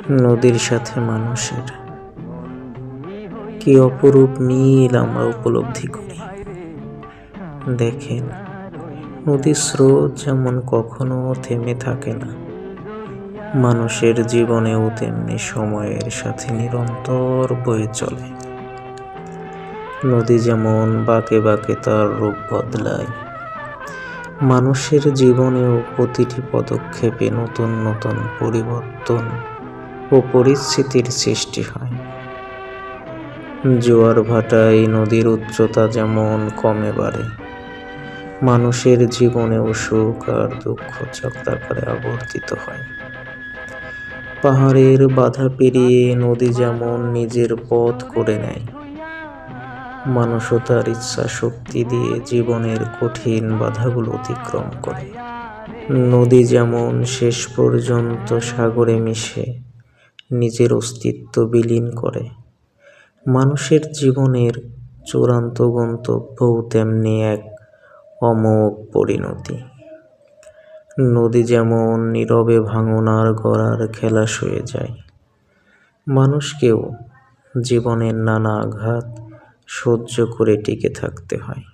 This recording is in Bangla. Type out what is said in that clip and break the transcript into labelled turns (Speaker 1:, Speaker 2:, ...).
Speaker 1: নদীর সাথে মানুষের কি অপরূপ মিল আমরা উপলব্ধি করি। দেখেন, নদীর স্রোত যেমন কখনো থেমে থাকে না, মানুষের জীবনেও তেমনি সময়ের সাথে নিরন্তর বয়ে চলে। নদী যেমন বাঁকে বাঁকে তার রূপ বদলায়, মানুষের জীবনেও প্রতিটি পদক্ষেপে নতুন নতুন পরিবর্তন ও পরিস্থিতির সৃষ্টি হয়। জোয়ার ভাটায় নদীর উচ্চতা যেমন কমে বাড়ে, মানুষের জীবনেও সুখ আর দুঃখ চক্রাকারে আবর্তিত হয়। পাহাড়ের বাধা পেরিয়ে নদী যেমন নিজের পথ করে নেয়, মানুষও তার ইচ্ছা শক্তি দিয়ে জীবনের কঠিন বাধাগুলো অতিক্রম করে। নদী যেমন শেষ পর্যন্ত সাগরে মিশে নিজের অস্তিত্ব বিলীন করে, মানুষের জীবনের চূড়ান্ত গন্তব্যও তেমনি এক অমোঘ পরিণতি। নদী যেমন নীরবে ভাঙনার গড়ার খেলা সয়ে যায়, মানুষকেও জীবনের নানা আঘাত সহ্য করে টিকে থাকতে হয়।